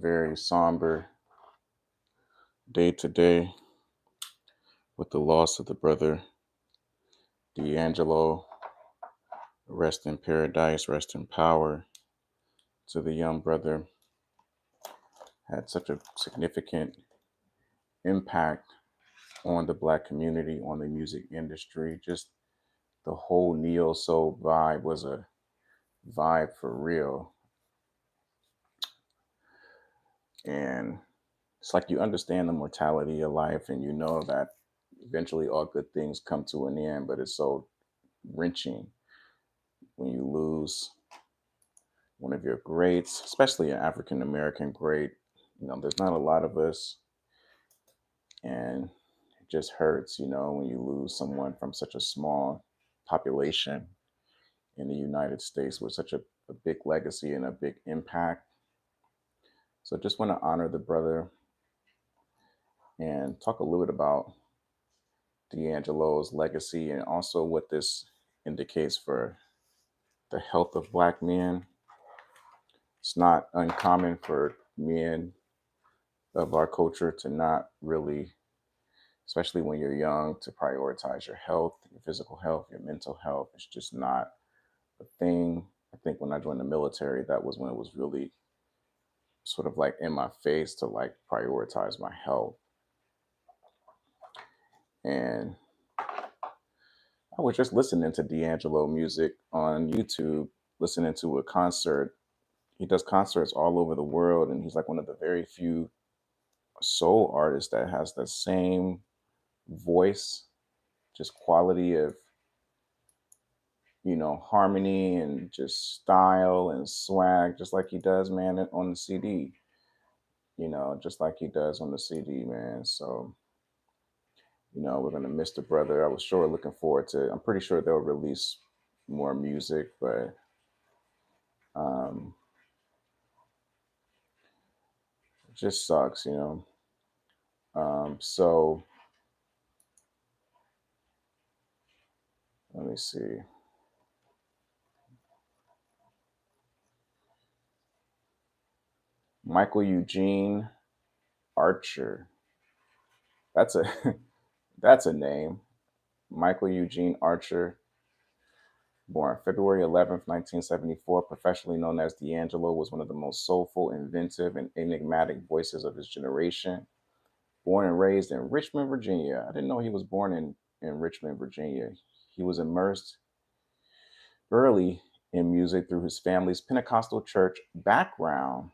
very somber day today with the loss of the brother D'Angelo. Rest in paradise, rest in power to the young brother. Had such a significant impact on the Black community, on the music industry. Just the whole neo soul vibe was a vibe for real. And it's like you understand the mortality of life and you know that eventually all good things come to an end, but it's so wrenching when you lose one of your greats, especially an African American great. There's not a lot of us, and it just hurts, when you lose someone from such a small population in the United States with such a big legacy and a big impact. So just want to honor the brother and talk a little bit about D'Angelo's legacy and also what this indicates for the health of Black men. It's not uncommon for men of our culture to not really, especially when you're young, to prioritize your health, your physical health, your mental health. It's just not a thing. I think when I joined the military, that was when it was really sort of like in my face to like prioritize my health. And I was just listening to D'Angelo music on YouTube, listening to a concert. He does concerts all over the world, and he's like one of the very few soul artists that has the same voice, just quality of harmony and just style and swag, just like he does, man, on the CD. Just like he does on the CD, man. So we're gonna miss the brother. I was sure looking forward to. I'm pretty sure they'll release more music, but um, it just sucks. So let me see. Michael Eugene Archer. That's a that's a name. Michael Eugene Archer, born February 11th, 1974, professionally known as D'Angelo, was one of the most soulful, inventive, and enigmatic voices of his generation. Born and raised in Richmond, Virginia. I didn't know he was born in Richmond, Virginia. He was immersed early in music through his family's Pentecostal church background,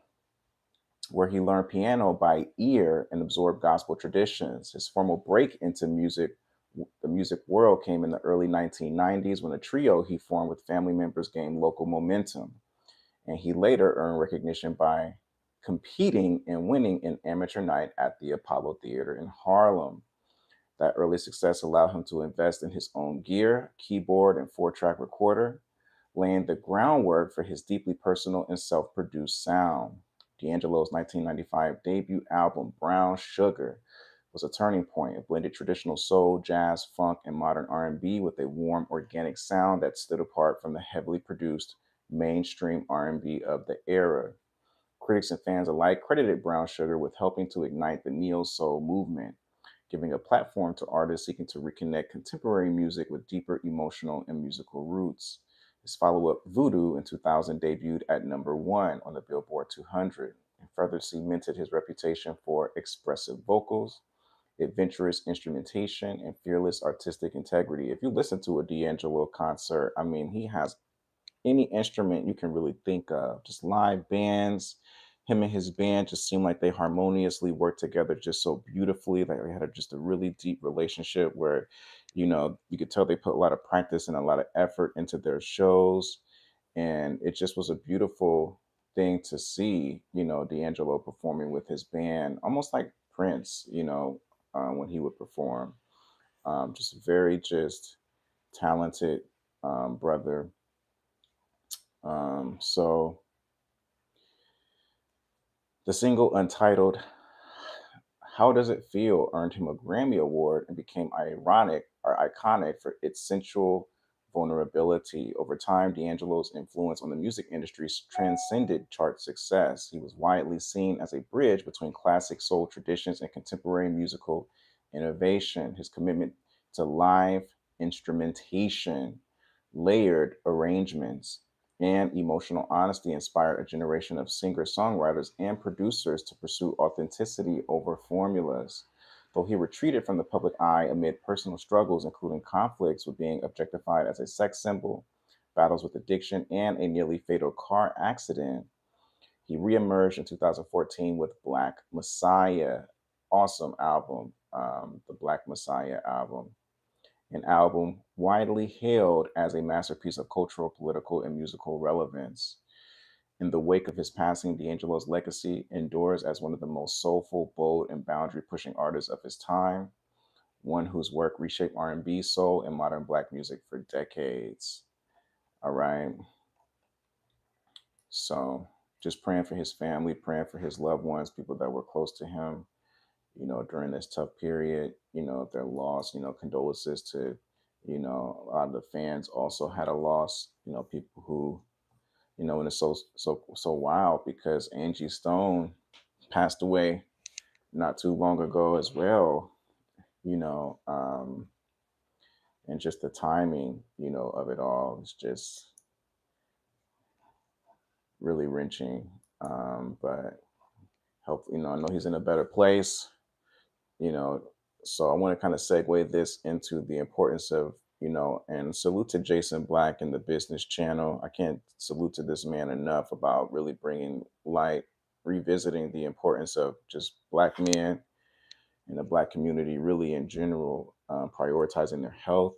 where he learned piano by ear and absorbed gospel traditions. His formal break into the music world, came in the early 1990s when a trio he formed with family members gained local momentum. And he later earned recognition by competing and winning an amateur night at the Apollo Theater in Harlem. That early success allowed him to invest in his own gear, keyboard, and 4-track recorder, laying the groundwork for his deeply personal and self produced sound. D'Angelo's 1995 debut album, Brown Sugar, was a turning point. It blended traditional soul, jazz, funk, and modern R&B with a warm, organic sound that stood apart from the heavily produced mainstream R&B of the era. Critics and fans alike credited Brown Sugar with helping to ignite the neo soul movement, giving a platform to artists seeking to reconnect contemporary music with deeper emotional and musical roots. His follow up, Voodoo, in 2000 debuted at #1 on the Billboard 200 and further cemented his reputation for expressive vocals, adventurous instrumentation, and fearless artistic integrity. If you listen to a D'Angelo concert, I mean, he has any instrument you can really think of, just live bands. Him and his band just seem like they harmoniously work together just so beautifully. Like they had just a really deep relationship where, you could tell they put a lot of practice and a lot of effort into their shows. And it just was a beautiful thing to see, D'Angelo performing with his band, almost like Prince, when he would perform. Just very just talented brother. So the single Untitled How Does It Feel earned him a Grammy Award and became ironic or iconic for its sensual vulnerability. Over time, D'Angelo's influence on the music industry transcended chart success. He was widely seen as a bridge between classic soul traditions and contemporary musical innovation. His commitment to live instrumentation, layered arrangements, and emotional honesty inspired a generation of singer songwriters and producers to pursue authenticity over formulas. Though he retreated from the public eye amid personal struggles, including conflicts with being objectified as a sex symbol, battles with addiction, and a nearly fatal car accident, he reemerged in 2014 with Black Messiah. Awesome album, the Black Messiah album, an album widely hailed as a masterpiece of cultural, political, and musical relevance. In the wake of his passing, D'Angelo's legacy endures as one of the most soulful, bold, and boundary-pushing artists of his time, one whose work reshaped R&B, soul, and modern Black music for decades. All right. So just praying for his family, praying for his loved ones, people that were close to him, during this tough period, their loss, condolences to, a lot of the fans also had a loss, people who, and it's so wild because Angie Stone passed away not too long ago as well, you know, um, and just the timing, of it all is just really wrenching. But hopefully, I know he's in a better place, you know. So I want to kind of segue this into the importance of, and salute to Jason Black and the Business Channel. I can't salute to this man enough about really bringing light, revisiting the importance of just Black men and the Black community, really in general, prioritizing their health.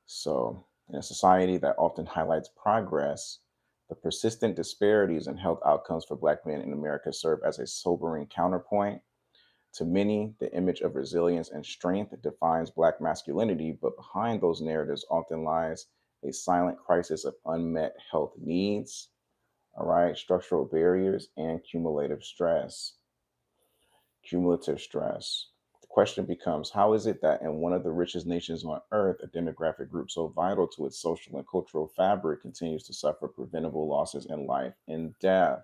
So, in a society that often highlights progress, the persistent disparities in health outcomes for Black men in America serve as a sobering counterpoint. To many, the image of resilience and strength defines Black masculinity, but behind those narratives often lies a silent crisis of unmet health needs, all right, structural barriers, and cumulative stress. The question becomes, how is it that in one of the richest nations on earth, a demographic group so vital to its social and cultural fabric continues to suffer preventable losses in life and death?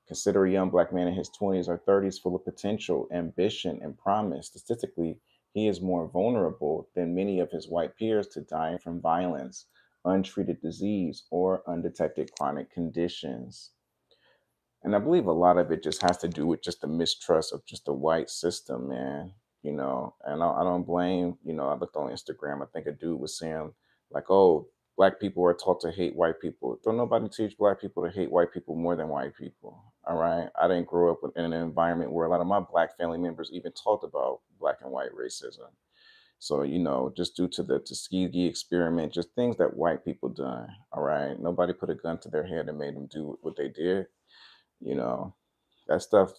Consider a young Black man in his 20s or 30s full of potential, ambition, and promise. Statistically, he is more vulnerable than many of his white peers to dying from violence, untreated disease, or undetected chronic conditions. And I believe a lot of it just has to do with just the mistrust of just the white system, man. And I don't blame, I looked on Instagram, I think a dude was saying, like, oh, Black people are taught to hate white people. Don't nobody teach Black people to hate white people more than white people. All right. I didn't grow up in an environment where a lot of my Black family members even talked about Black and white racism. So, just due to the Tuskegee experiment, just things that white people done. All right. Nobody put a gun to their head and made them do what they did. You know, that stuff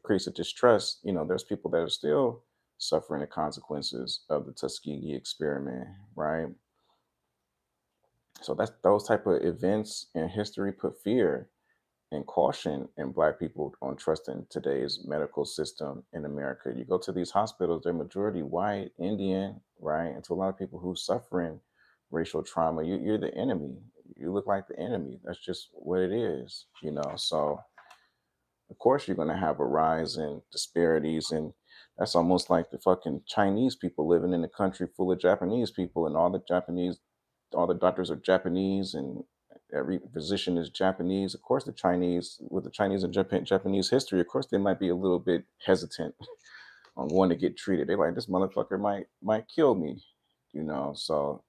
creates a distrust. There's people that are still suffering the consequences of the Tuskegee experiment, right? So that's those type of events in history put fear and caution in Black people on trusting today's medical system in America. You go to these hospitals, they're majority white, Indian, right? And to a lot of people who suffering racial trauma, you're the enemy. You look like the enemy. That's just what it is, So of course you're going to have a rise in disparities, and that's almost like the fucking Chinese people living in a country full of Japanese people, and all the doctors are Japanese, and every physician is Japanese. Of course the Chinese, with the Chinese and Japanese history, of course they might be a little bit hesitant on wanting to get treated. They're like, this motherfucker might kill me, So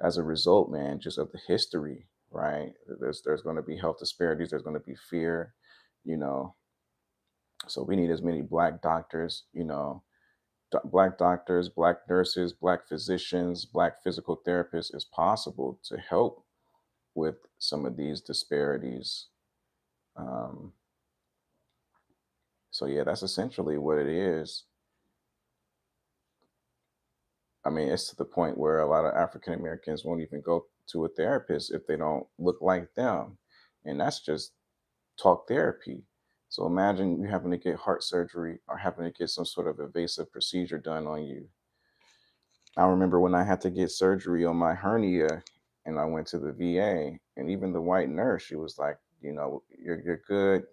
as a result, man, just of the history, right, there's going to be health disparities, there's going to be fear, you know so we need as many Black doctors, Black doctors, Black nurses, Black physicians, Black physical therapists as possible to help with some of these disparities. Um, so yeah, that's essentially what it is. I mean, it's to the point where a lot of African Americans won't even go to a therapist if they don't look like them, and that's just talk therapy. So imagine you having to get heart surgery or having to get some sort of invasive procedure done on you. I remember when I had to get surgery on my hernia and I went to the VA, and even the white nurse, she was like, you're good,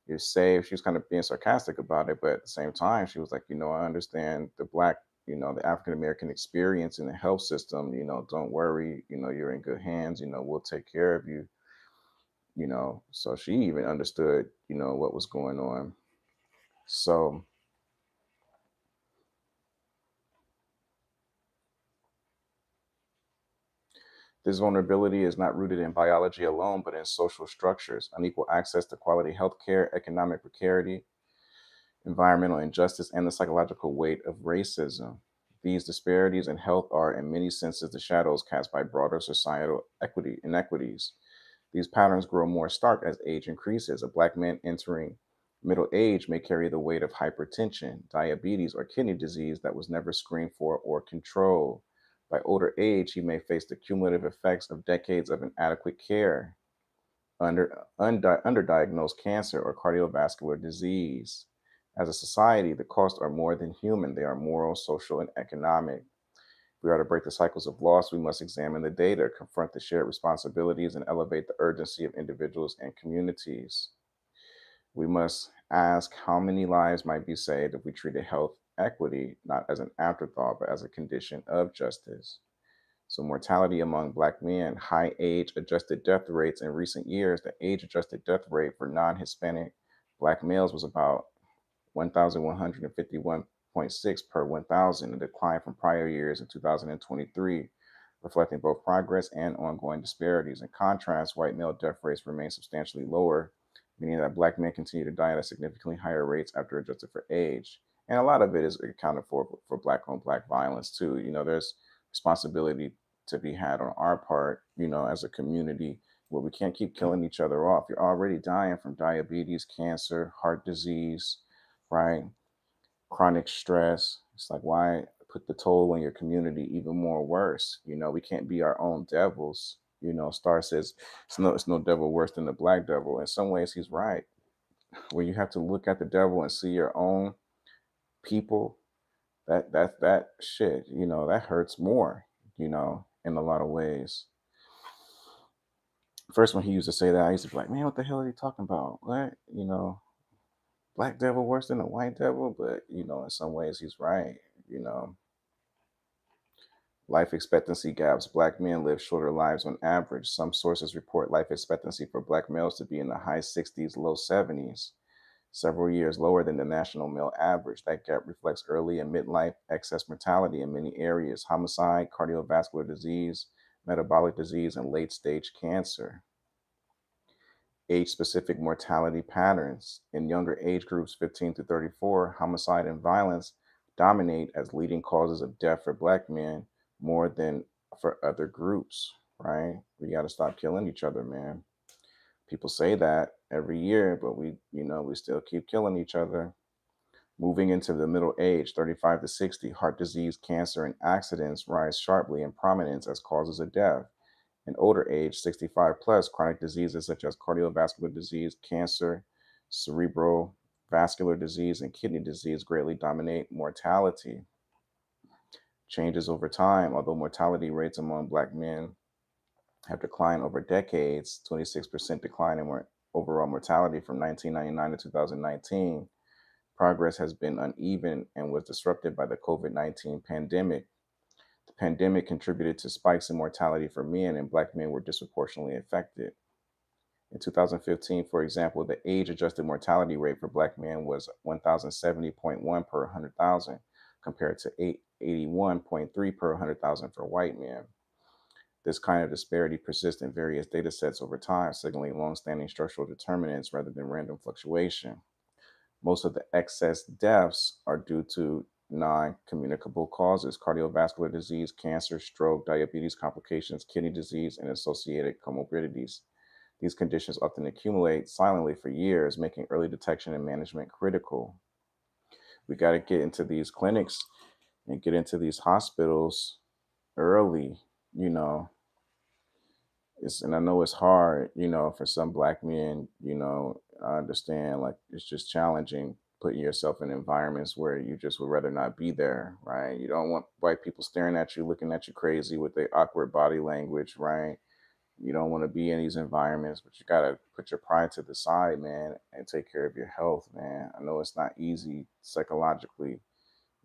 you're safe. She was kind of being sarcastic about it, but at the same time, she was like, I understand the black, the African American experience in the health system. Don't worry, you're in good hands. We'll take care of you. So she even understood, what was going on. So this vulnerability is not rooted in biology alone, but in social structures, unequal access to quality healthcare, economic precarity, environmental injustice, and the psychological weight of racism. These disparities in health are, in many senses, the shadows cast by broader societal inequities. These patterns grow more stark as age increases. A black man entering middle age may carry the weight of hypertension, diabetes, or kidney disease that was never screened for or controlled. By older age, he may face the cumulative effects of decades of inadequate care, underdiagnosed cancer, or cardiovascular disease. As a society, the costs are more than human, they are moral, social, and economic. If we are to break the cycles of loss, we must examine the data, confront the shared responsibilities, and elevate the urgency of individuals and communities. We must ask how many lives might be saved if we treated health equity not as an afterthought, but as a condition of justice. So, mortality among Black men, high age adjusted death rates in recent years, the age adjusted death rate for non Hispanic Black males was about 1,151.6 per 1,000, a decline from prior years in 2023, reflecting both progress and ongoing disparities. In contrast, white male death rates remain substantially lower, meaning that Black men continue to die at significantly higher rates after adjusted for age. And a lot of it is accounted for Black on Black violence, too. There's responsibility to be had on our part, as a community where we can't keep killing each other off. You're already dying from diabetes, cancer, heart disease, right? Chronic stress. It's like, why put the toll on your community even more worse? We can't be our own devils. Star says it's no devil worse than the black devil. In some ways, he's right. When you have to look at the devil and see your own people, that shit, that hurts more, in a lot of ways. First, when he used to say that, I used to be like, man, what the hell are you talking about? What? Black devil worse than a white devil? But, in some ways, he's right. You know, life expectancy gaps. Black men live shorter lives on average. Some sources report life expectancy for Black males to be in the high 60s, low 70s, several years lower than the national male average. That gap reflects early and midlife excess mortality in many areas: homicide, cardiovascular disease, metabolic disease, and late stage cancer. Age specific mortality patterns. In younger age groups, 15 to 34, homicide and violence dominate as leading causes of death for Black men more than for other groups, right? We got to stop killing each other, man. People say that every year, but we still keep killing each other. Moving into the middle age, 35 to 60, heart disease, cancer, and accidents rise sharply in prominence as causes of death. In older age, 65 plus, chronic diseases such as cardiovascular disease, cancer, cerebral vascular disease, and kidney disease greatly dominate mortality. Changes over time. Although mortality rates among Black men have declined over decades, 26% decline in overall mortality from 1999 to 2019, progress has been uneven and was disrupted by the COVID-19 pandemic. The pandemic contributed to spikes in mortality for men, and Black men were disproportionately affected. In 2015, for example, the age adjusted mortality rate for Black men was 1,070.1 per 100,000, compared to 881.3 per 100,000 for white men. This kind of disparity persists in various data sets over time, signaling longstanding structural determinants rather than random fluctuation. Most of the excess deaths are due to non communicable causes: cardiovascular disease, cancer, stroke, diabetes complications, kidney disease, and associated comorbidities. These conditions often accumulate silently for years, making early detection and management critical. We got to get into these clinics and get into these hospitals early. You know, and I know it's hard. For some Black men. I understand, like, it's just challenging. putting yourself in environments where you just would rather not be there, right? You don't want white people staring at you, looking at you crazy with their awkward body language, right? You don't want to be in these environments, but you gotta put your pride to the side, man, and take care of your health, man. I know it's not easy psychologically,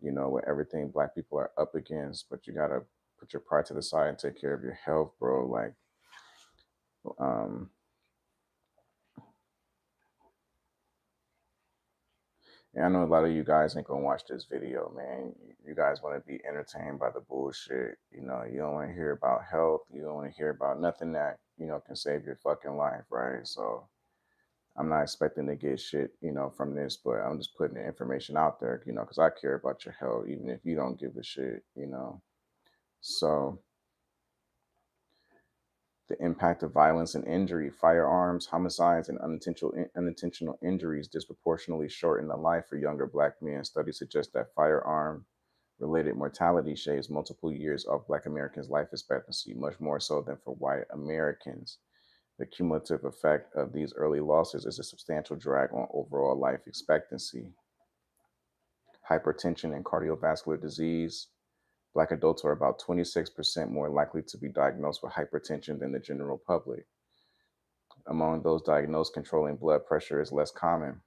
with everything black people are up against, but you gotta put your pride to the side and take care of your health, bro. Like, um, and I know a lot of you guys ain't gonna watch this video, man. You guys want to be entertained by the bullshit. You don't want to hear about health. You don't want to hear about nothing that can save your fucking life, right? So I'm not expecting to get shit, from this, but I'm just putting the information out there, because I care about your health, even if you don't give a shit. So the impact of violence and injury, firearms, homicides, and unintentional injuries disproportionately shorten the life for younger black men. Studies suggest that firearm related mortality shaves multiple years off black Americans' life expectancy, much more so than for white Americans. The cumulative effect of these early losses is a substantial drag on overall life expectancy. Hypertension and cardiovascular disease. Black adults are about 26% more likely to be diagnosed with hypertension than the general public. Among those diagnosed, controlling blood pressure is less common.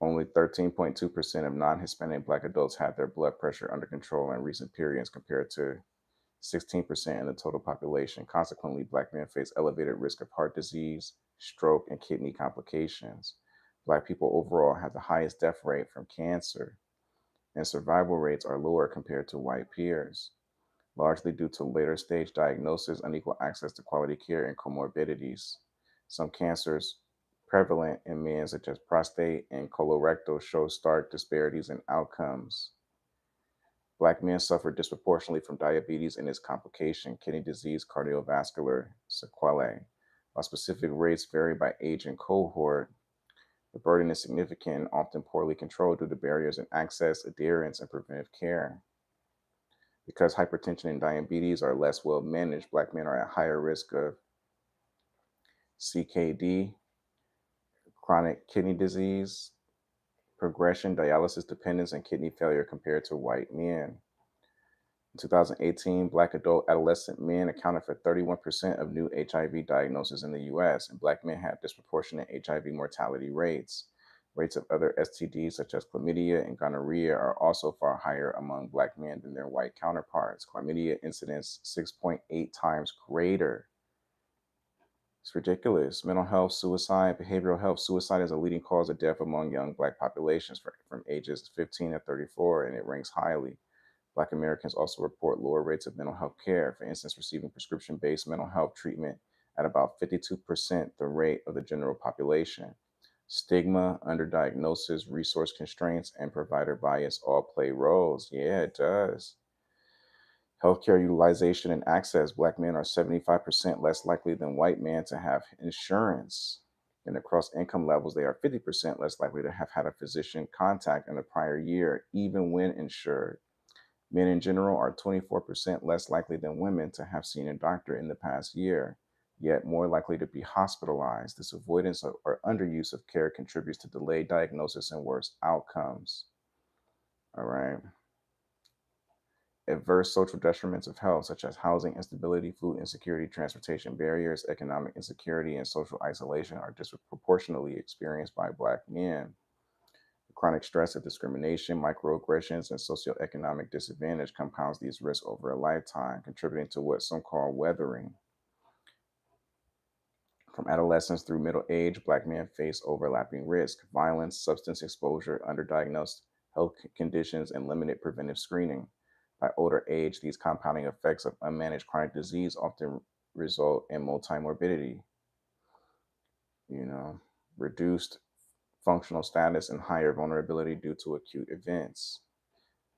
Only 13.2% of non Hispanic Black adults had their blood pressure under control in recent periods, compared to 16% in the total population. Consequently, Black men face elevated risk of heart disease, stroke, and kidney complications. Black people overall have the highest death rate from cancer, and survival rates are lower compared to white peers, largely due to later stage diagnosis, unequal access to quality care, and comorbidities. Some cancers prevalent in men, such as prostate and colorectal, show stark disparities in outcomes. Black men suffer disproportionately from diabetes and its complication, kidney disease, cardiovascular sequelae. While specific rates vary by age and cohort, the burden is significant and often poorly controlled due to barriers in access, adherence, and preventive care. Because hypertension and diabetes are less well managed, Black men are at higher risk of CKD, chronic kidney disease, progression, dialysis dependence, and kidney failure compared to white men. In 2018, Black adult adolescent men accounted for 31% of new HIV diagnoses in the US, and Black men had disproportionate HIV mortality rates. Rates of other STDs, such as chlamydia and gonorrhea, are also far higher among Black men than their white counterparts. Chlamydia incidence 6.8 times greater. It's ridiculous. Mental health, suicide, behavioral health. Suicide is a leading cause of death among young Black populations from ages 15 to 34, and it ranks highly. Black Americans also report lower rates of mental health care, for instance, receiving prescription based mental health treatment at about 52% the rate of the general population. Stigma, underdiagnosis, resource constraints, and provider bias all play roles. Yeah, it does. Healthcare utilization and access. Black men are 75% less likely than white men to have insurance. And across income levels, they are 50% less likely to have had a physician contact in the prior year, even when insured. Men in general are 24% less likely than women to have seen a doctor in the past year, yet more likely to be hospitalized. This avoidance or underuse of care contributes to delayed diagnosis and worse outcomes. All right. Adverse social detriments of health, such as housing instability, food insecurity, transportation barriers, economic insecurity, and social isolation, are disproportionately experienced by Black men. Chronic stress of discrimination, microaggressions, and socioeconomic disadvantage compounds these risks over a lifetime, contributing to what some call weathering. From adolescence through middle age, Black men face overlapping risk: violence, substance exposure, underdiagnosed health conditions, and limited preventive screening. By older age, these compounding effects of unmanaged chronic disease often result in multimorbidity, you know, reduced functional status, and higher vulnerability due to acute events.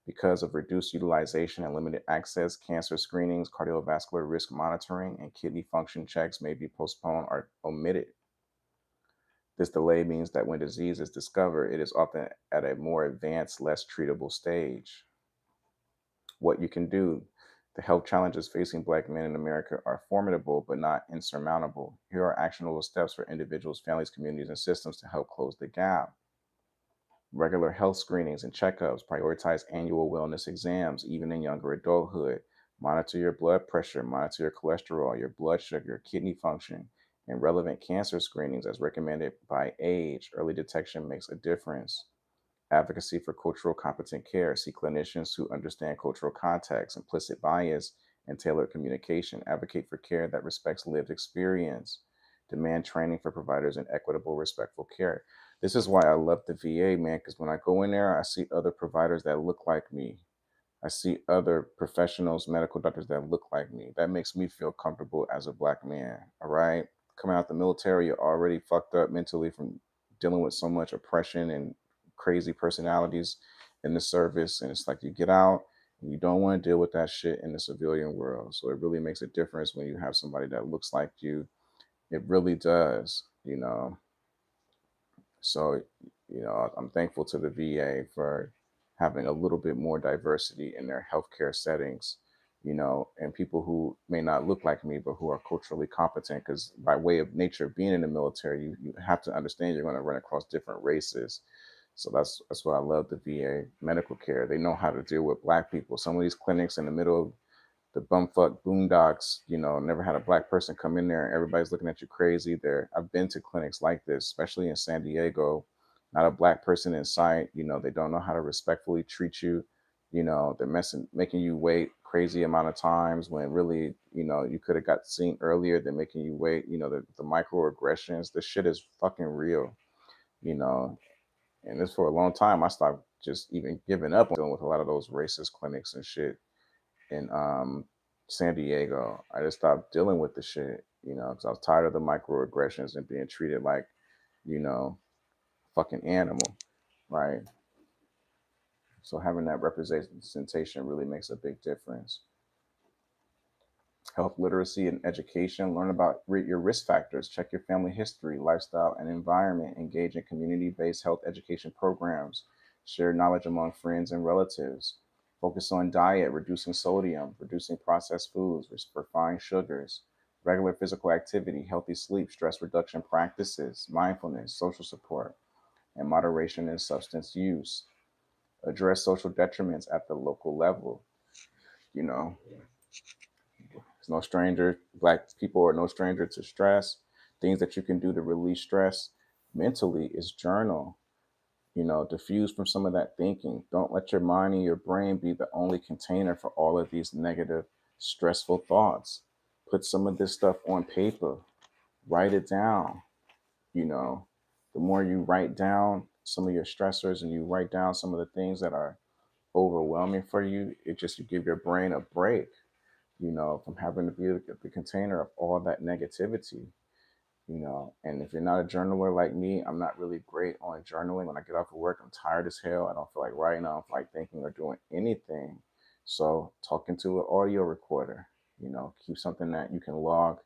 Because of reduced utilization and limited access, cancer screenings, cardiovascular risk monitoring, and kidney function checks may be postponed or omitted. This delay means that when disease is discovered, it is often at a more advanced, less treatable stage. What you can do. The health challenges facing Black men in America are formidable but not insurmountable. Here are actionable steps for individuals, families, communities, and systems to help close the gap. Regular health screenings and checkups, prioritize annual wellness exams, even in younger adulthood. Monitor your blood pressure, monitor your cholesterol, your blood sugar, kidney function, and relevant cancer screenings as recommended by age. Early detection makes a difference. Advocacy for cultural competent care. See clinicians who understand cultural context, implicit bias, and tailored communication. Advocate for care that respects lived experience. Demand training for providers and equitable, respectful care. This is why I love the VA, man, because when I go in there, I see other providers that look like me. I see other professionals, medical doctors that look like me. That makes me feel comfortable as a Black man. All right. Coming out the military, you're already fucked up mentally from dealing with so much oppression and crazy personalities in the service. And it's like you get out and you don't want to deal with that shit in the civilian world. So it really makes a difference when you have somebody that looks like you. It really does, you know. So, I'm thankful to the VA for having a little bit more diversity in their healthcare settings, and people who may not look like me, but who are culturally competent. Because by way of nature of being in the military, you have to understand you're going to run across different races. So that's why I love the VA medical care. They know how to deal with Black people. Some of these clinics in the middle of the bumfuck boondocks, never had a Black person come in there. Everybody's looking at you crazy there. I've been to clinics like this, especially in San Diego. Not a Black person in sight. They don't know how to respectfully treat you. They're making you wait crazy amount of times when really, you could have got seen earlier. They're making you wait. The microaggressions. This shit is fucking real. You know, and this for a long time. I stopped just even giving up on dealing with a lot of those racist clinics and shit in San Diego. I just stopped dealing with the shit, because I was tired of the microaggressions and being treated like, you know, fucking animal, right? So having that representation really makes a big difference. Health literacy and education. Learn about your risk factors. Check your family history, lifestyle, and environment. Engage in community-based health education programs. Share knowledge among friends and relatives. Focus on diet, reducing sodium, reducing processed foods, refined sugars, regular physical activity, healthy sleep, stress reduction practices, mindfulness, social support, and moderation in substance use. Address social detriments at the local level. You know, it's no stranger. Black people are no stranger to stress. Things that you can do to release stress mentally is journal. Diffuse from some of that thinking. Don't let your mind and your brain be the only container for all of these negative, stressful thoughts. Put some of this stuff on paper. Write it down. You know, the more you write down some of your stressors and you write down some of the things that are overwhelming for you, it just you give your brain a break, from having to be the container of all that negativity. And if you're not a journaler like me, I'm not really great on journaling. When I get off of work, I'm tired as hell. I don't feel like writing. I don't feel like thinking or doing anything. So talking to an audio recorder, keep something that you can log,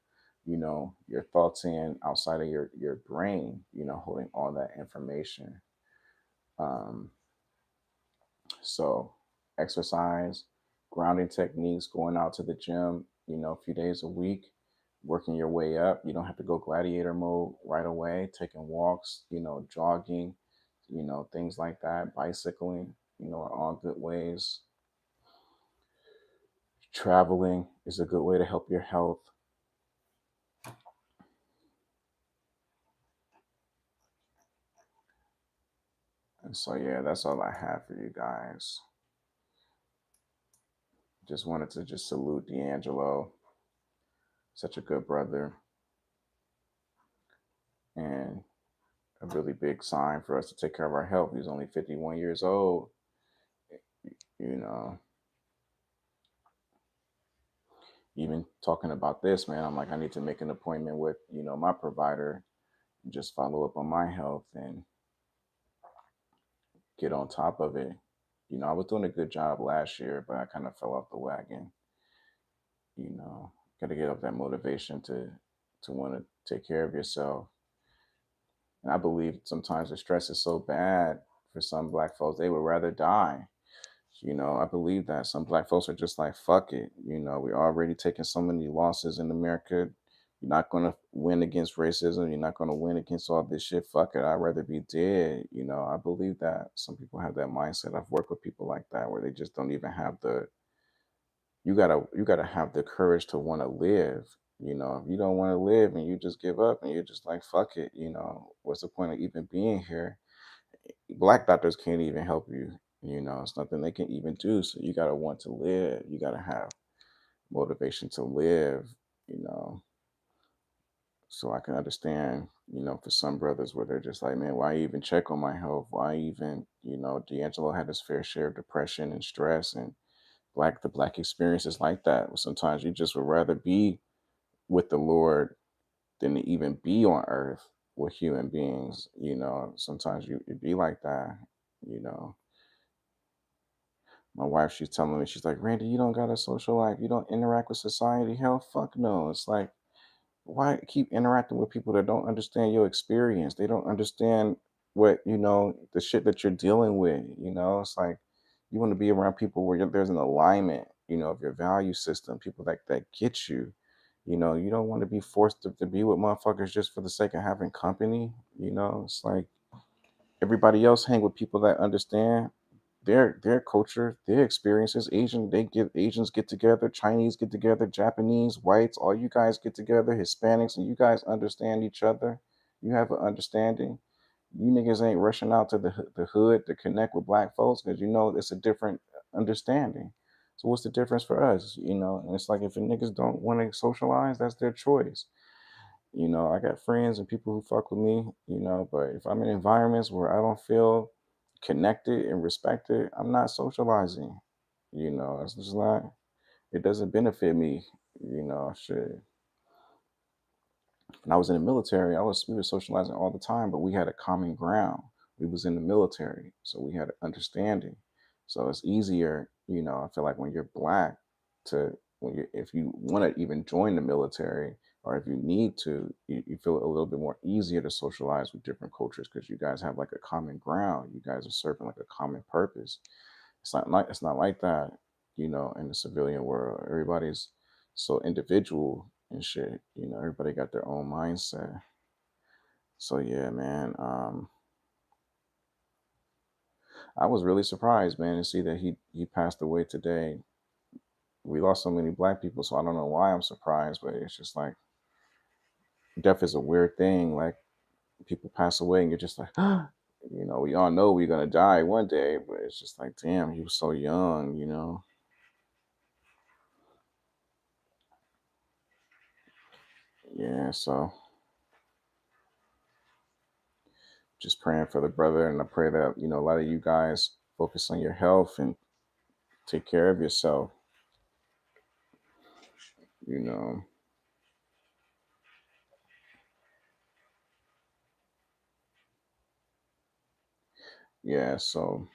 your thoughts in outside of your brain, holding all that information. Um, so exercise, grounding techniques, going out to the gym, a few days a week, working your way up. You don't have to go gladiator mode right away. Taking walks, jogging, things like that. Bicycling, are all good ways. Traveling is a good way to help your health. And so, yeah, that's all I have for you guys. Just wanted to just salute D'Angelo. Such a good brother. And a really big sign for us to take care of our health. He's only 51 years old. You know, even talking about this, man, I'm like, I need to make an appointment with, my provider, and just follow up on my health and get on top of it. I was doing a good job last year, but I kind of fell off the wagon. Got to get up that motivation to want to take care of yourself. And I believe sometimes the stress is so bad for some Black folks, they would rather die. I believe that some black folks are just like, fuck it. We're already taking so many losses in America. You're not going to win against racism. You're not going to win against all this shit. Fuck it. I'd rather be dead. I believe that some people have that mindset. I've worked with people like that where they just don't even have you gotta have the courage to want to live. If you don't want to live and you just give up and you're just like, fuck it, what's the point of even being here? Black doctors can't even help you. It's nothing they can even do. So you gotta want to live. You gotta have motivation to live. You know, so I can understand. For some brothers where they're just like, man, why even check on my health? Why even, D'Angelo had his fair share of depression and stress, and the black experience is like that. Sometimes you just would rather be with the Lord than to even be on earth with human beings. Sometimes it be like that. You know, my wife, she's telling me, she's like, Randy, you don't got a social life. You don't interact with society. Hell, fuck no. It's like, why keep interacting with people that don't understand your experience? They don't understand what, the shit that you're dealing with. It's like you want to be around people where there's an alignment, of your value system, people that get you. You don't want to be forced to be with motherfuckers just for the sake of having company. It's like everybody else hang with people that understand their culture, their experiences. Asians get together, Chinese get together, Japanese, whites, all you guys get together, Hispanics, and you guys understand each other. You have an understanding. You niggas ain't rushing out to the hood to connect with black folks because it's a different understanding. So what's the difference for us? And it's like if the niggas don't want to socialize, that's their choice. I got friends and people who fuck with me, but if I'm in environments where I don't feel connected and respected, I'm not socializing. It's just not, it doesn't benefit me, shit. When I was in the military, we were socializing all the time, but we had a common ground. We was in the military, so we had an understanding. So it's easier, I feel like when you're black if you want to even join the military or if you need to, you feel a little bit more easier to socialize with different cultures because you guys have like a common ground. You guys are serving like a common purpose. It's not like that, in the civilian world. Everybody's so individual and shit. Everybody got their own mindset. So yeah, man. I was really surprised, man, to see that he passed away today. We lost so many black people, so I don't know why I'm surprised, but it's just like death is a weird thing. Like people pass away, and you're just like, we all know we're gonna die one day, but it's just like, damn, he was so young. Yeah, so just praying for the brother, and I pray that a lot of you guys focus on your health and take care of yourself. You know, yeah. So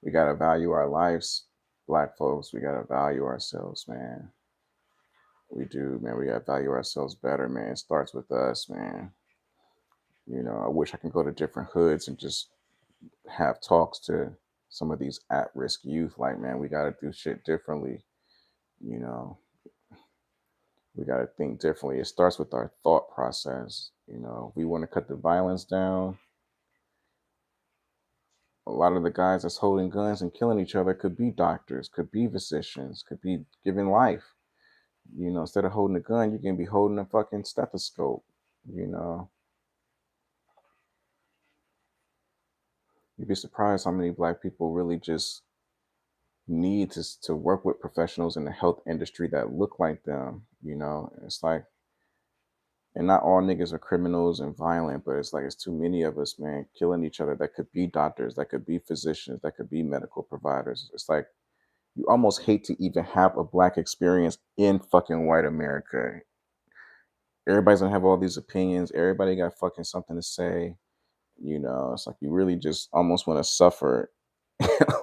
we gotta value our lives, black folks. We gotta value ourselves, man. We do, man. We gotta value ourselves better, man. It starts with us, man. I wish I could go to different hoods and just have talks to some of these at-risk youth. Like, man, we gotta do shit differently. You know, we gotta think differently. It starts with our thought process. We want to cut the violence down. A lot of the guys that's holding guns and killing each other could be doctors, could be physicians, could be giving life. Instead of holding a gun, you can be holding a fucking stethoscope. You know, you'd be surprised how many black people really just need to work with professionals in the health industry that look like them. It's like, and not all niggas are criminals and violent, but it's like it's too many of us, man, killing each other. That could be doctors, that could be physicians, that could be medical providers. It's like you almost hate to even have a black experience in fucking white America. Everybody's gonna have all these opinions. Everybody got fucking something to say. It's like you really just almost want to suffer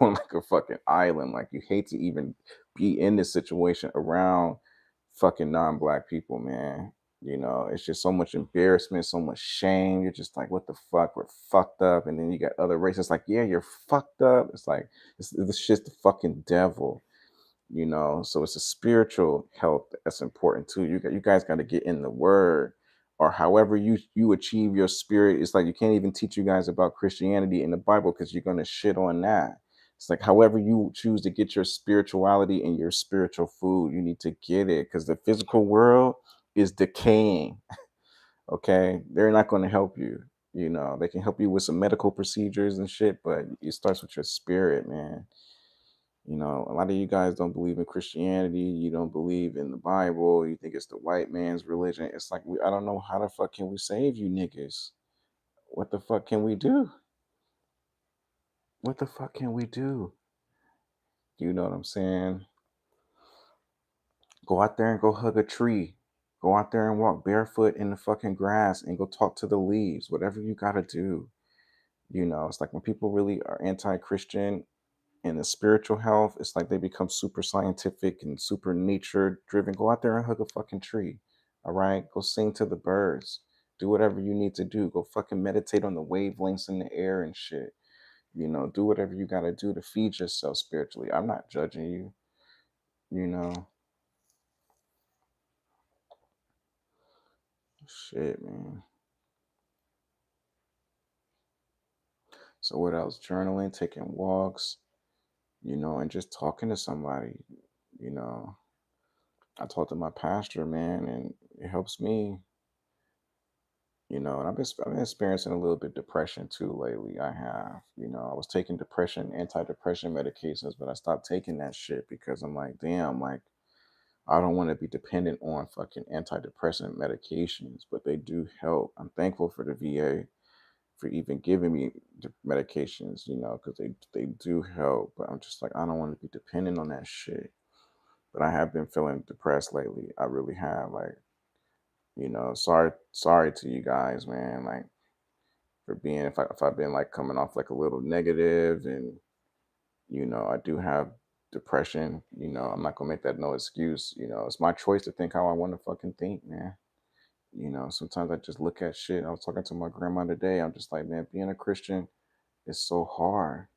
on like a fucking island. Like you hate to even be in this situation around fucking non-black people, man. You know, it's just so much embarrassment, so much shame. You're just like, what the fuck? We're fucked up. And then you got other races like, yeah, you're fucked up. It's like, it's just the fucking devil, you know. So it's a spiritual health that's important too. You guys got to get in the word, or however you achieve your spirit. It's like you can't even teach you guys about Christianity in the Bible because you're gonna shit on that. It's like however you choose to get your spirituality and your spiritual food, you need to get it because the physical world is decaying. Okay, they're not going to help you. You know, they can help you with some medical procedures and shit, but it starts with your spirit, man. You know, a lot of you guys don't believe in Christianity. You don't believe in the Bible. You think it's the white man's religion. It's like I don't know how the fuck can we save you niggas. What the fuck can we do? What the fuck can we do? You know what I'm saying? Go out there and go hug a tree. Go out there and walk barefoot in the fucking grass and go talk to the leaves. Whatever you gotta do. You know, it's like when people really are anti-Christian in the spiritual health, it's like they become super scientific and super nature driven. Go out there and hug a fucking tree. All right. Go sing to the birds. Do whatever you need to do. Go fucking meditate on the wavelengths in the air and shit. You know, do whatever you gotta do to feed yourself spiritually. I'm not judging you, you know. Shit, man. So what else? Journaling, taking walks, you know, and just talking to somebody, you know. I talk to my pastor, man, and it helps me, you know. And I've been experiencing a little bit depression too lately. I have, you know, I was taking antidepressant medications, but I stopped taking that shit because I'm like, damn, like I don't want to be dependent on fucking antidepressant medications, but they do help. I'm thankful for the VA for even giving me the medications, you know, because they do help. But I'm just like, I don't want to be dependent on that shit. But I have been feeling depressed lately. I really have. Like, you know, sorry to you guys, man. Like for being if I've been like coming off like a little negative, and you know, I do have depression. You know, I'm not gonna make that no excuse. You know, it's my choice to think how I want to fucking think, man. You know, sometimes I just look at shit. I was talking to my grandma today. I'm just like, man, being a Christian is so hard.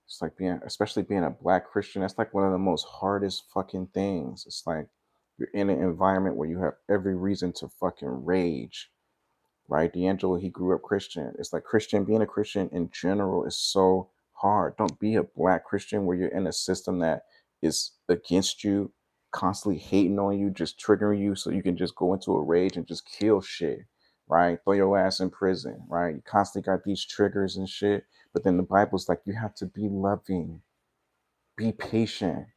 It's like especially being a black Christian, that's like one of the most hardest fucking things. It's like you're in an environment where you have every reason to fucking rage, right? D'Angelo, he grew up Christian. It's like being a Christian in general is so hard. Don't be a black Christian where you're in a system that is against you, constantly hating on you, just triggering you so you can just go into a rage and just kill shit, right? Throw your ass in prison, right? You constantly got these triggers and shit. But then the Bible's like, you have to be loving, be patient.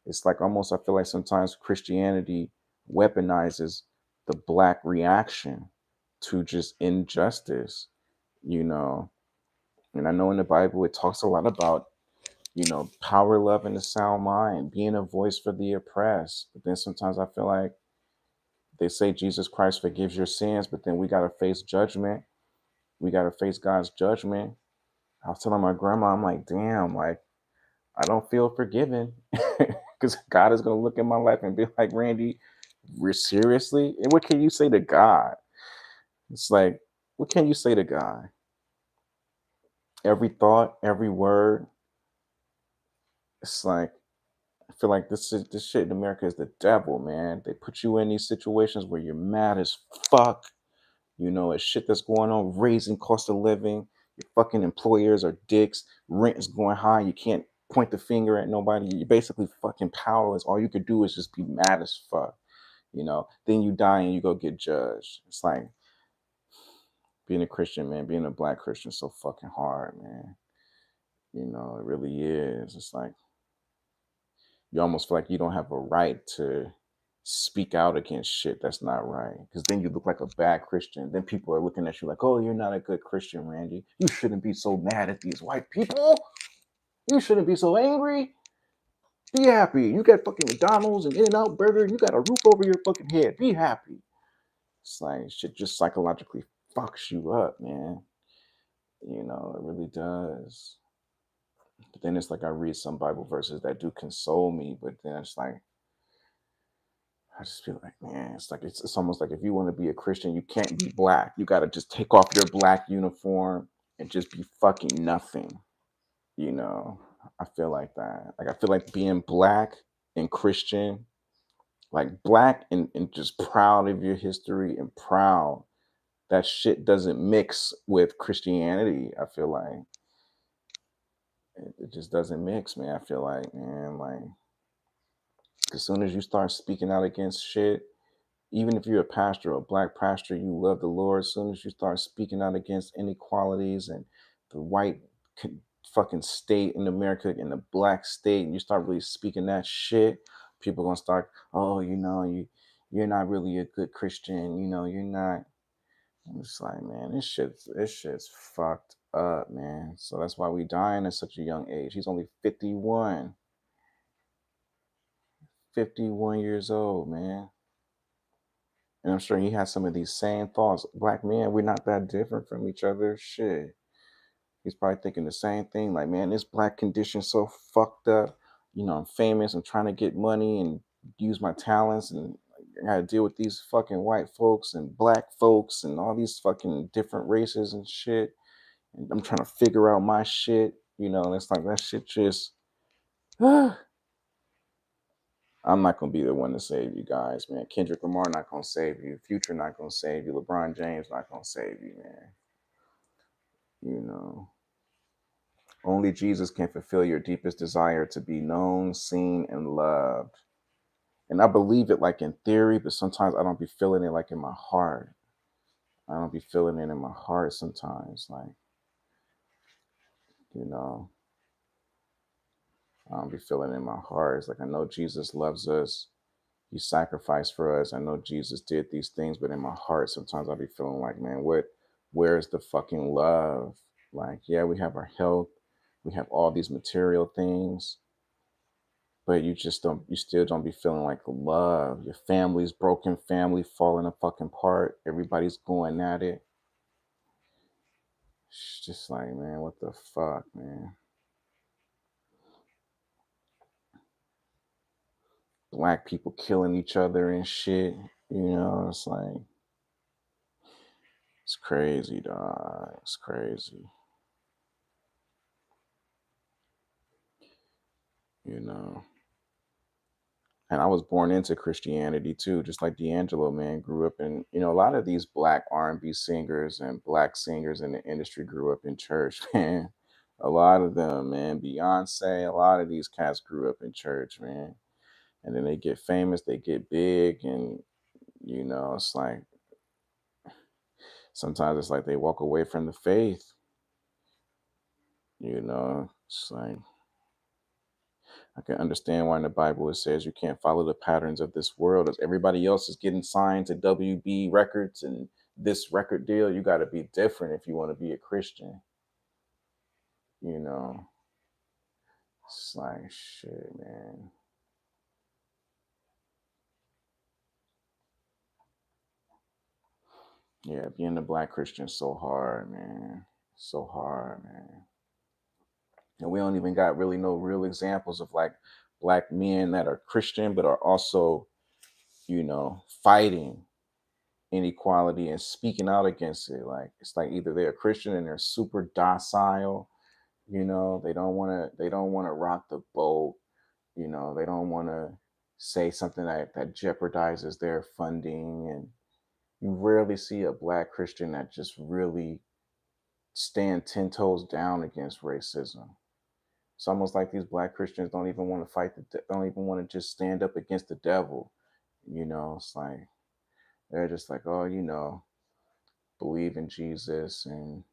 It's like almost, I feel like sometimes Christianity weaponizes the black reaction to just injustice, you know. And I know in the Bible it talks a lot about, you know, power, love, and a sound mind, being a voice for the oppressed. But then sometimes I feel like they say Jesus Christ forgives your sins, but then we got to face judgment. We got to face God's judgment. I was telling my grandma, I'm like, damn, like, I don't feel forgiven because God is going to look at my life and be like, Randy, we're seriously? And what can you say to God? It's like, what can you say to God? Every thought, every word. It's like, I feel like this shit in America is the devil, man. They put you in these situations where you're mad as fuck. You know, it's shit that's going on, raising cost of living. Your fucking employers are dicks. Rent is going high. You can't point the finger at nobody. You're basically fucking powerless. All you could do is just be mad as fuck. You know, then you die and you go get judged. It's like being a Christian, man, being a black Christian is so fucking hard, man. You know, it really is. It's like you almost feel like you don't have a right to speak out against shit that's not right. Because then you look like a bad Christian. Then people are looking at you like, oh, you're not a good Christian, Randy. You shouldn't be so mad at these white people. You shouldn't be so angry. Be happy. You got fucking McDonald's and In-N-Out Burger. You got a roof over your fucking head. Be happy. It's like shit just psychologically fucks you up, man. You know, it really does. But then it's like I read some Bible verses that do console me, but then it's like I just feel like, man, it's like it's almost like if you want to be a Christian, you can't be black. You got to just take off your black uniform and just be fucking nothing. You know, I feel like that. Like I feel like being black and Christian, like black and just proud of your history and proud, that shit doesn't mix with Christianity. I feel like it just doesn't mix, man. I feel like, man, like as soon as you start speaking out against shit, even if you're a pastor or a black pastor, you love the Lord. As soon as you start speaking out against inequalities and the white fucking state in America and the black state, and you start really speaking that shit, people gonna start, oh, you're not really a good Christian. You're not. I'm just like, man, this shit's fucked up, man. So that's why we dying at such a young age. He's only 51, 51 years old, man. And I'm sure he has some of these same thoughts. Black men, we're not that different from each other. Shit. He's probably thinking the same thing. Like, man, this black condition's so fucked up. I'm famous. I'm trying to get money and use my talents. And I got to deal with these fucking white folks and black folks and all these fucking different races and shit. And I'm trying to figure out my shit. And it's like that shit just. I'm not gonna be the one to save you guys, man. Kendrick Lamar not gonna save you. Future not gonna save you. LeBron James not gonna save you, man. You know, only Jesus can fulfill your deepest desire to be known, seen, and loved. And I believe it like in theory, but sometimes I don't be feeling it like in my heart. I don't be feeling it in my heart sometimes. Like, you know, I don't be feeling it in my heart. It's like I know Jesus loves us. He sacrificed for us. I know Jesus did these things, but in my heart, sometimes I'll be feeling like, man, where's the fucking love? Like, yeah, we have our health, we have all these material things, but you still don't be feeling like love. Your family's broken, family falling a fucking apart. Everybody's going at it. It's just like, man, what the fuck, man? Black people killing each other and shit. It's like, it's crazy, dog. It's crazy. you know. And I was born into Christianity too, just like D'Angelo, man. Grew up in, a lot of these black R&B singers and black singers in the industry grew up in church, man. A lot of them, man. Beyonce, a lot of these cats grew up in church, man. And then they get famous, they get big, and it's like sometimes it's like they walk away from the faith. It's like I can understand why in the Bible it says you can't follow the patterns of this world. As everybody else is getting signed to WB Records and this record deal, you got to be different if you want to be a Christian. You know, it's like shit, man. Yeah, being a black Christian is so hard, man. So hard, man. And we don't even got really no real examples of like black men that are Christian but are also, fighting inequality and speaking out against it. Like it's like either they're a Christian and they're super docile, they don't want to rock the boat, they don't want to say something that jeopardizes their funding. And you rarely see a black Christian that just really stand 10 toes down against racism. It's almost like these black Christians don't even want to fight don't even want to just stand up against the devil. It's like they're just like, oh, believe in Jesus and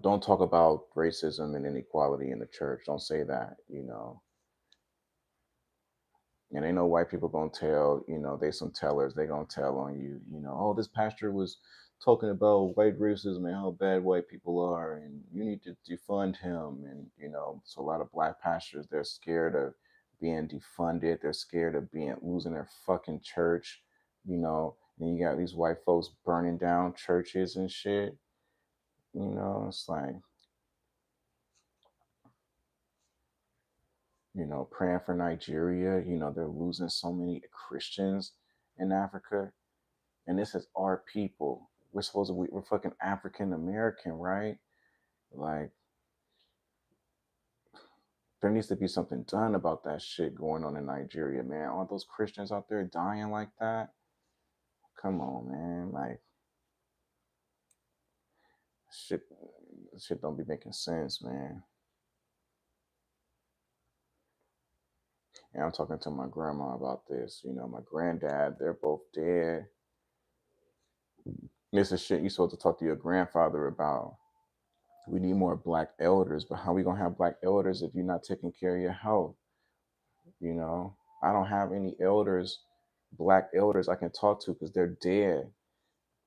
don't talk about racism and inequality in the church. Don't say that. And ain't no white people gonna tell, they some tellers, they gonna tell on you, oh, this pastor was talking about white racism and how bad white people are, and you need to defund him. And, so a lot of black pastors, they're scared of being defunded, they're scared of being losing their fucking church, and you got these white folks burning down churches and shit. It's like Praying for Nigeria. They're losing so many Christians in Africa. And this is our people. We're fucking African American, right? Like, there needs to be something done about that shit going on in Nigeria, man. All those Christians out there dying like that. Come on, man. Like, shit, shit don't be making sense, man. And I'm talking to my grandma about this. My granddad, they're both dead. This is shit you supposed to talk to your grandfather about. We need more black elders, but how we gonna have black elders if you're not taking care of your health? You know, I don't have any elders, black elders I can talk to because they're dead.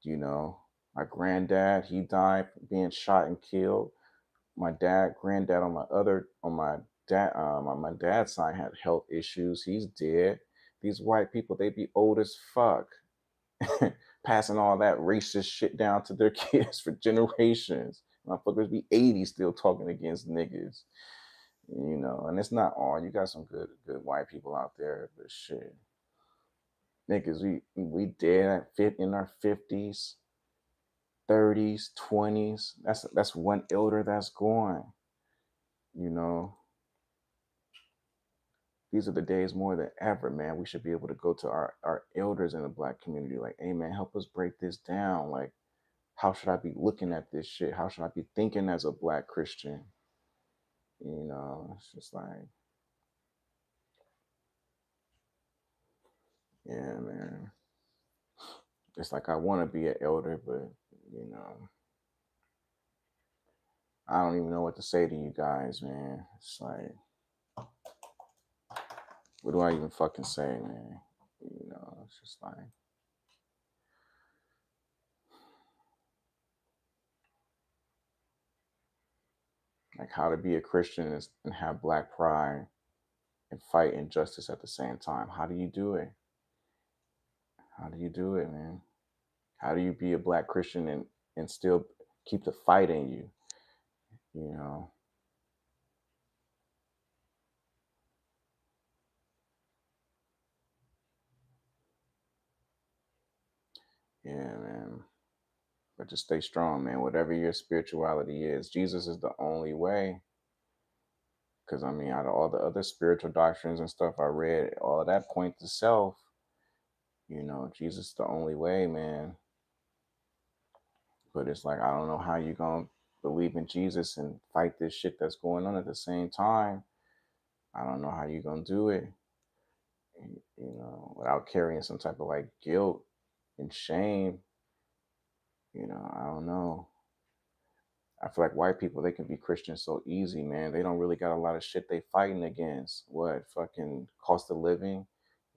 You know, my granddad, he died being shot and killed. My granddad on my dad's side had health issues. He's dead. These white people, they be old as fuck, passing all that racist shit down to their kids for generations. Motherfuckers be 80 still talking against niggas. And it's not all. You got some good white people out there, but shit, niggas, we dead at fit in our 50s, 30s, 20s. That's one elder that's gone. You know, these are the days more than ever, man. We should be able to go to our elders in the black community, like, hey, man, help us break this down. Like, how should I be looking at this shit? How should I be thinking as a black Christian? It's just like, yeah, man. It's like I want to be an elder, but you know, I don't even know what to say to you guys, man. It's like, what do I even fucking say, man? It's just like how to be a Christian and have black pride and fight injustice at the same time. How do you do it? How do you do it, man? How do you be a black Christian and still keep the fight in you? You know? Yeah, man. But just stay strong, man. Whatever your spirituality is, Jesus is the only way. Because, I mean, out of all the other spiritual doctrines and stuff I read, all of that point to self. Jesus is the only way, man. But it's like, I don't know how you going to believe in Jesus and fight this shit that's going on at the same time. I don't know how you going to do it, without carrying some type of like guilt and shame. I don't know. I feel like white people, they can be Christians so easy, man. They don't really got a lot of shit they fighting against. What, fucking cost of living?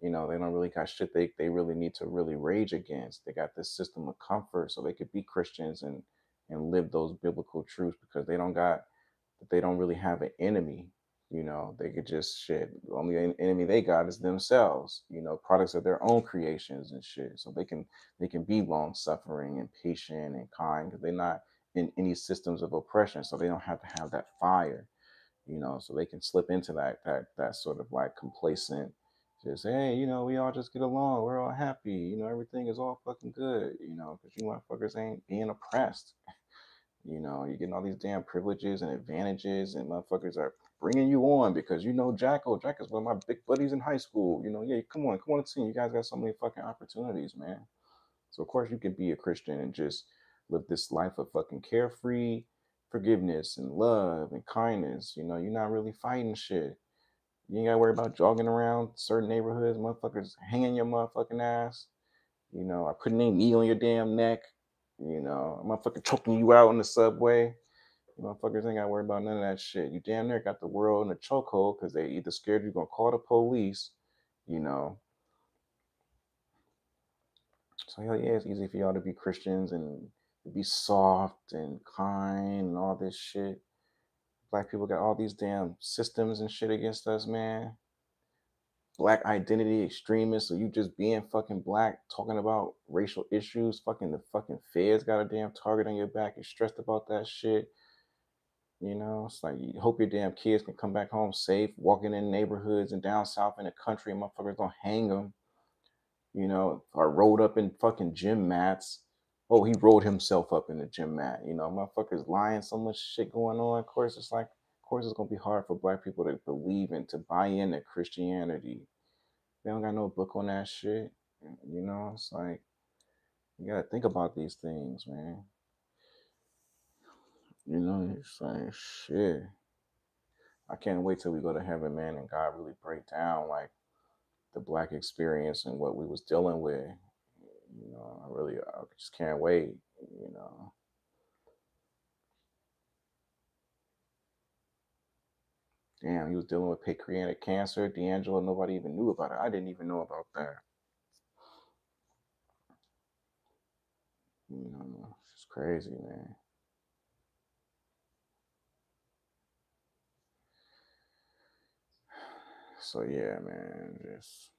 They don't really got shit they really need to really rage against. They got this system of comfort so they could be Christians and live those biblical truths because they don't really have an enemy. They could just shit. The only enemy they got is themselves, products of their own creations and shit. So they can be long suffering and patient and kind because they're not in any systems of oppression. So they don't have to have that fire, so they can slip into that sort of like complacent, just, hey, we all just get along, we're all happy, everything is all fucking good, because you motherfuckers ain't being oppressed. You're getting all these damn privileges and advantages, and motherfuckers are bringing you on because Jacko. Jack is one of my big buddies in high school. Yeah, come on the team. You guys got so many fucking opportunities, man. So of course you could be a Christian and just live this life of fucking carefree forgiveness and love and kindness. You're not really fighting shit. You ain't gotta worry about jogging around certain neighborhoods, motherfuckers hanging your motherfucking ass. Or putting their knee on your damn neck. Motherfucker choking you out in the subway. Motherfuckers ain't gotta worry about none of that shit. You damn near got the world in a chokehold because they either scared you're gonna call the police, you know. So hell yeah, it's easy for y'all to be Christians and to be soft and kind and all this shit. Black people got all these damn systems and shit against us, man. Black identity extremists, so you just being fucking black, talking about racial issues, fucking the fucking feds got a damn target on your back. You're stressed about that shit. You know, it's like you hope your damn kids can come back home safe, walking in neighborhoods and down south in the country, and motherfuckers don't hang them, or rolled up in fucking gym mats. Oh, he rolled himself up in the gym mat. Motherfuckers lying, so much shit going on. Of course, it's gonna be hard for black people to believe and to buy into Christianity. They don't got no book on that shit. It's like you gotta think about these things, man. It's like shit. I can't wait till we go to heaven, man, and God really break down like the black experience and what we was dealing with. I just can't wait. You know, damn, he was dealing with pancreatic cancer, D'Angelo. Nobody even knew about it. I didn't even know about that. It's just crazy, man. So yeah, man, just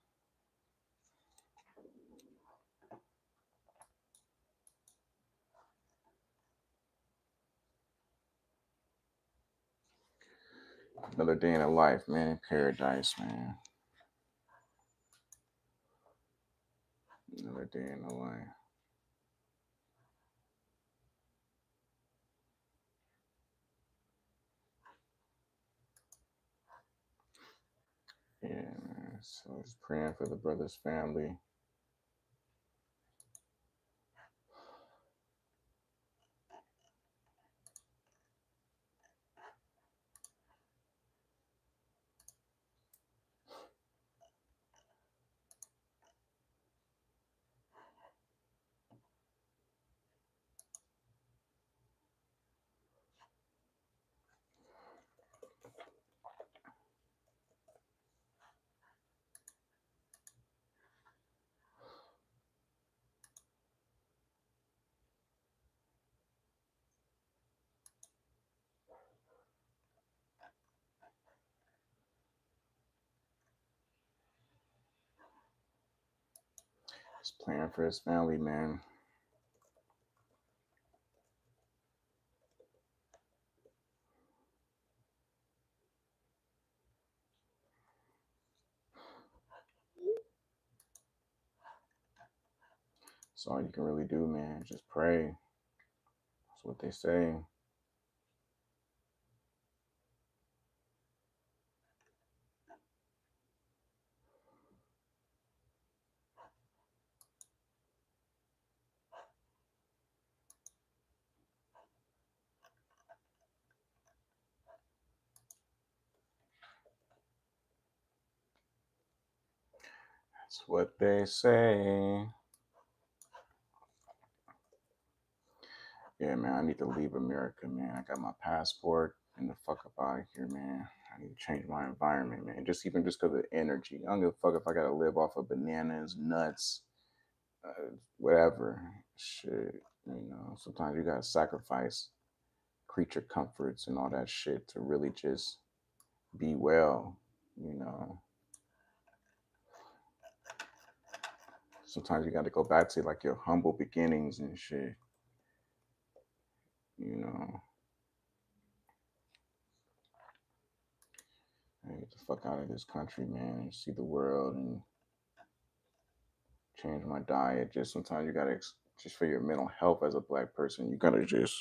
another day in the life, man, in paradise, man. Another day in the life. Yeah, man. So just praying for the brother's family. Just praying for his family, man. That's all you can really do, man. Just pray. That's what they say. That's what they say. Yeah, man, I need to leave America, man. I got my passport and the fuck up out of here, man. I need to change my environment, man. Just because of energy. I don't give a fuck if I gotta live off of bananas, nuts, whatever. Shit, Sometimes you gotta sacrifice creature comforts and all that shit to really just be well. You know, Sometimes you gotta go back to like your humble beginnings and shit. You know, Get the fuck out of this country, man, and see the world and change my diet. Just sometimes you gotta, just for your mental health as a black person, you gotta just